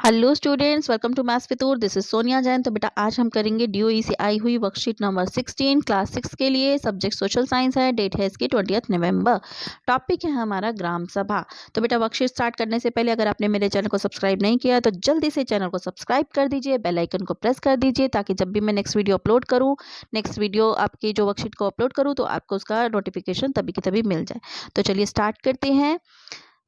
Hello students, welcome to maths with this is Sonia Jain. तो बेटा आज हम करेंगे डीओई से आई हुई वर्कशीट नंबर 16 क्लास 6 के लिए। सब्जेक्ट सोशल साइंस है। डेट है इसकी 20 नवंबर। टॉपिक है हमारा ग्राम सभा। तो बेटा वर्कशीट स्टार्ट करने से पहले अगर आपने मेरे चैनल को सब्सक्राइब नहीं किया तो जल्दी से चैनल को सब्सक्राइब कर दीजिए, बेल आइकन को प्रेस कर दीजिए ताकि जब भी मैं नेक्स्ट वीडियो अपलोड करूँ, नेक्स्ट वीडियो आपकी जो वर्कशीट को अपलोड करूँ तो आपको उसका नोटिफिकेशन तभी की तभी मिल जाए। तो चलिए स्टार्ट करते हैं।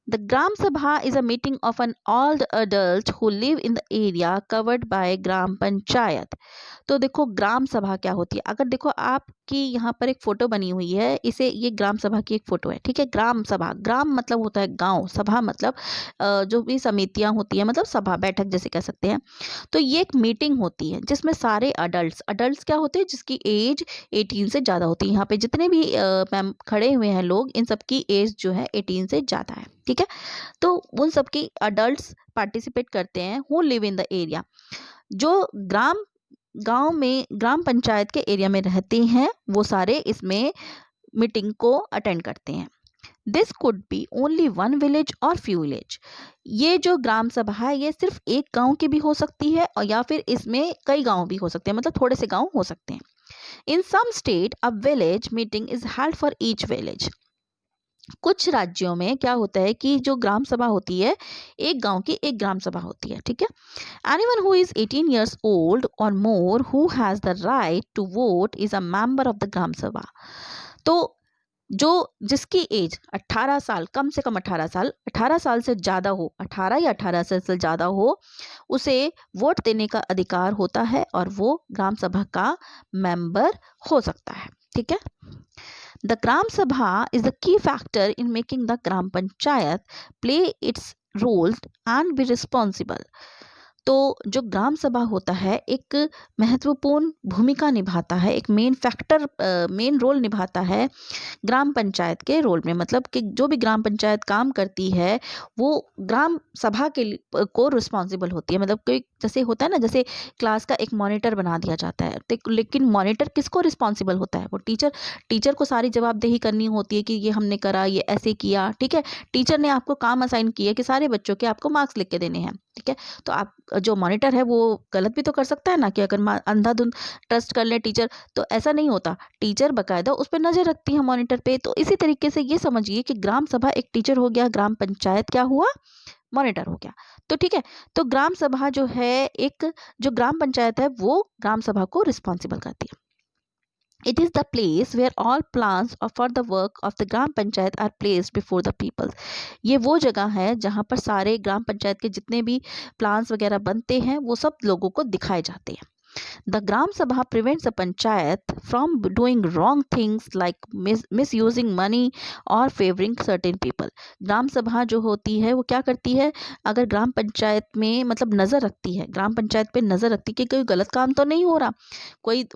The Gram Sabha is a meeting of an all the adults who live in the area covered by Gram Panchayat। तो देखो ग्राम सभा क्या होती है। अगर देखो आपकी यहाँ पर एक फोटो बनी हुई है, इसे ये ग्राम सभा की एक फोटो है, ठीक है। ग्राम सभा, ग्राम मतलब होता है गांव, सभा मतलब जो भी समितियां होती है मतलब सभा, बैठक जैसे कह सकते हैं। तो ये एक मीटिंग होती है जिसमें सारे अडल्ट्स क्या होते हैं, जिसकी एज 18 से ज़्यादा होती है। यहाँ पे जितने भी मैम खड़े हुए हैं लोग, इन सबकी एज जो है 18 से ज़्यादा है, ठीक है। तो उन सबकी अडल्ट्स पार्टिसिपेट करते हैं who live in the area. जो गांव में ग्राम पंचायत के एरिया में रहते हैं वो सारे इसमें मीटिंग को अटेंड करते हैं। This could be only one village और फ्यू विलेज। ये जो ग्राम सभा है ये सिर्फ एक गांव की भी हो सकती है और या फिर इसमें कई गांव भी हो सकते हैं, मतलब थोड़े से गांव हो सकते हैं। In some state a village meeting is held for each village. कुछ राज्यों में क्या होता है कि जो ग्राम सभा होती है, एक गांव की एक ग्राम सभा होती है, ठीक है। Anyone who is 18 years old or more who has the right to vote is a member of the ग्राम सभा। तो जो जिसकी एज 18 साल, कम से कम 18 साल से ज़्यादा हो, 18 या 18 से ज़्यादा हो, उसे वोट देने का अधिकार होता है और वो ग्राम सभा का मेंबर हो सकता है, ठीक है। The Gram Sabha is the key factor in making the Gram Panchayat play its role and be responsible। तो जो ग्राम सभा होता है एक महत्वपूर्ण भूमिका निभाता है, एक मेन रोल निभाता है ग्राम पंचायत के रोल में। मतलब कि जो भी ग्राम पंचायत काम करती है वो ग्राम सभा को रिस्पॉन्सिबल होती है। मतलब कोई जैसे होता है ना, जैसे क्लास का एक मॉनिटर बना दिया जाता है, लेकिन मॉनिटर किसको रिस्पॉन्सिबल होता है? वो टीचर को सारी जवाबदेही करनी होती है कि ये हमने करा, ये ऐसे किया, ठीक है। टीचर ने आपको काम असाइन किया कि सारे बच्चों के आपको मार्क्स लिख के देने हैं, ठीक है। तो आप जो मॉनिटर है वो गलत भी तो कर सकता है ना, कि अगर अंधाधुंध ट्रस्ट कर ले टीचर, तो ऐसा नहीं होता। टीचर बकायदा उस पर नजर रखती है, मॉनिटर पे। तो इसी तरीके से ये समझिए कि ग्राम सभा एक टीचर हो गया, ग्राम पंचायत क्या हुआ, मॉनिटर हो गया। तो ठीक है, तो ग्राम सभा जो है, एक जो ग्राम पंचायत है वो ग्राम सभा को रिस्पॉन्सिबल करती है। It is the place where all plans for the work of the gram panchayat are placed before the people। ये वो जगह है जहाँ पर सारे ग्राम पंचायत के जितने भी प्लान्स वगैरह बनते हैं वो सब लोगों को दिखाए जाते हैं। The Gram Sabha prevents a panchayat from doing wrong things like misusing money or favoring certain people। ग्राम सभा जो होती है वो क्या करती है, अगर ग्राम पंचायत में मतलब नज़र रखती है, ग्राम पंचायत पे नज़र रखती है कि कोई गलत काम तो नहीं हो रहा, कोई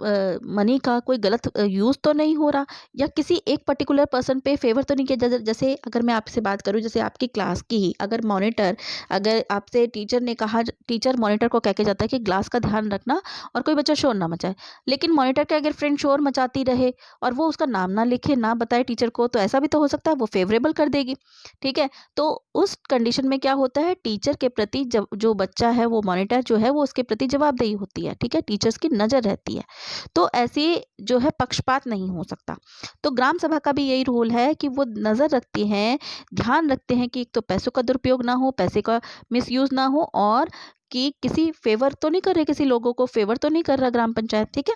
मनी का कोई गलत यूज़ तो नहीं हो रहा, या किसी एक पर्टिकुलर पर्सन पे फेवर तो नहीं किया। जैसे अगर मैं आपसे बात करूँ, जैसे आपकी क्लास की ही अगर मॉनिटर, अगर आपसे टीचर ने कहा, टीचर मॉनिटर को कह के जाता है कि क्लास का ध्यान रखना और कोई बच्चा शोर ना मचाए, लेकिन मॉनिटर के अगर फ्रेंड शोर मचाती रहे और वो उसका नाम ना लिखे, ना बताए टीचर को, तो ऐसा भी तो हो सकता है वो फेवरेबल कर देगी, ठीक है। तो उस कंडीशन में क्या होता है, टीचर के प्रति जब जो बच्चा है वो मॉनिटर जो है वो उसके प्रति जवाबदेही होती है, ठीक है। टीचर्स की नज़र रहती है, तो ऐसे जो है पक्षपात नहीं हो सकता। तो ग्राम सभा का भी यही रोल है कि वो नज़र रखते हैं, ध्यान रखते हैं कि एक तो पैसों का दुरुपयोग ना हो, पैसे का मिसयूज ना हो, और कि किसी फेवर तो नहीं कर रहे, किसी लोगों को फेवर तो नहीं कर रहा ग्राम पंचायत, ठीक है।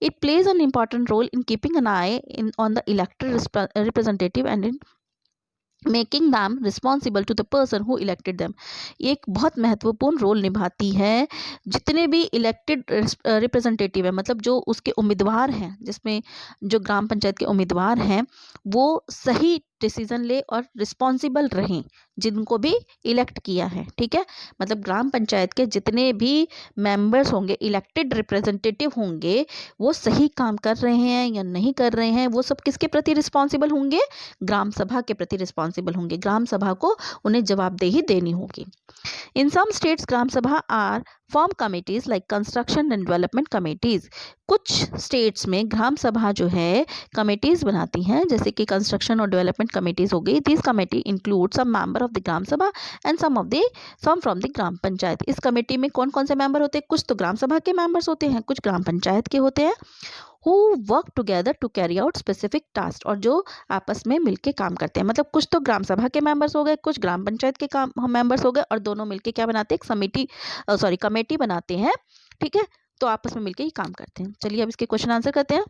It plays an important role in keeping an eye in on the elected representative and in making them responsible to the person who elected them. एक बहुत महत्वपूर्ण रोल निभाती है जितने भी इलेक्टेड रिप्रेजेंटेटिव है, मतलब जो उसके उम्मीदवार हैं, जिसमें जो ग्राम पंचायत के उम्मीदवार हैं वो सही डिसीजन ले और रिस्पॉन्सिबल रहें जिनको भी इलेक्ट किया है, ठीक है। मतलब ग्राम पंचायत के जितने भी मेंबर्स होंगे, इलेक्टेड रिप्रेजेंटेटिव होंगे, वो सही काम कर रहे हैं या नहीं कर रहे हैं, वो सब किसके प्रति रिस्पॉन्सिबल होंगे, ग्राम सभा के प्रति रिस्पॉन्सिबल होंगे। ग्राम सभा को उन्हें जवाबदेही देनी होगी। इन सम states gram sabha are form committees like construction and development committees. कुछ स्टेट्स में ग्राम सभा जो है कमिटीज बनाती हैं, जैसे कि कंस्ट्रक्शन और डेवलपमेंट कमिटीज हो गई। This committee include some member of the gram sabha and some from the gram panchayat. इस कमेटी में कौन कौन से मेंबर होते हैं? कुछ तो ग्राम सभा के मेंबर्स होते हैं, कुछ ग्राम पंचायत के होते हैं। who work together to carry out specific tasks, और जो आपस में मिलके काम करते हैं। मतलब कुछ तो ग्राम सभा के मेंबर्स हो गए, कुछ ग्राम पंचायत के काम मेंबर्स हो गए, और दोनों मिलके क्या बनाते हैं? कमेटी बनाते हैं। ठीक है, तो आपस में मिलके ही काम करते हैं। चलिए अब इसके क्वेश्चन आंसर करते हैं।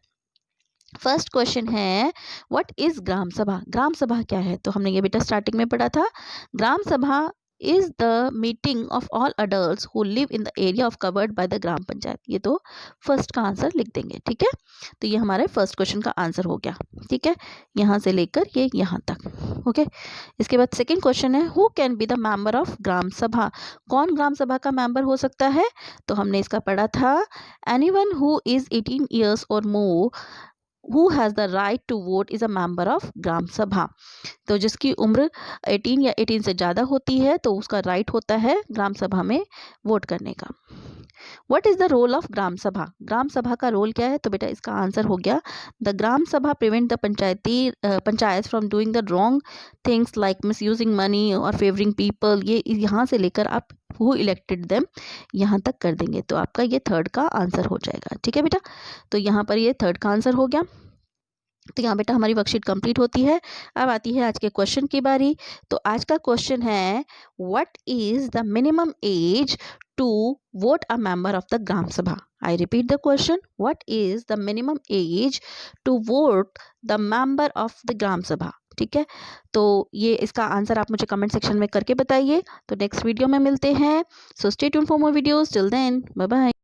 फर्स्ट क्वेश्चन है व्हाट इज ग्राम सभा? ग्राम सभा क्या है? तो हमने ये बेटा स्टार्टिंग में पढ़ा था। Gram sabha is the meeting of all adults who live in the area of covered by the gram panchayat. ये तो फर्स्ट का आंसर लिख देंगे। ठीक है, तो ये हमारे फर्स्ट क्वेश्चन का आंसर हो गया। ठीक है, यहाँ से लेकर ये यहाँ तक। ओके, इसके बाद सेकेंड क्वेश्चन है who can be the member of gram sabha? कौन ग्राम सभा का मेंबर हो सकता है? तो हमने इसका पढ़ा था एनीवन हु इज 18 ईयर्स और मोर who has the right to vote is a member of ग्राम सभा। तो जिसकी उम्र 18 या 18 से ज़्यादा होती है तो उसका राइट होता है ग्राम सभा में वोट करने का। What is the role of ग्राम सभा? ग्राम सभा का रोल क्या है? तो बेटा इसका आंसर हो गया द ग्राम सभा prevent the panchayat from doing the wrong things like misusing money और फेवरिंग पीपल। ये यहाँ से लेकर आप हु इलेक्टेड देम यहाँ तक कर देंगे, तो आपका ये थर्ड का आंसर हो जाएगा। ठीक है बेटा, तो यहाँ पर ये थर्ड का आंसर हो गया। तो यहाँ बेटा हमारी वर्कशीट कंप्लीट होती है। अब आती है आज के क्वेश्चन की बारी। तो आज का क्वेश्चन है what is the minimum age to vote a member of the gram sabha? I repeat the question, what is the minimum age to vote the member of the gram sabha? ठीक है, तो ये इसका आंसर आप मुझे कमेंट सेक्शन में करके बताइए। तो नेक्स्ट वीडियो में मिलते हैं। So stay tuned for more videos, till then bye bye.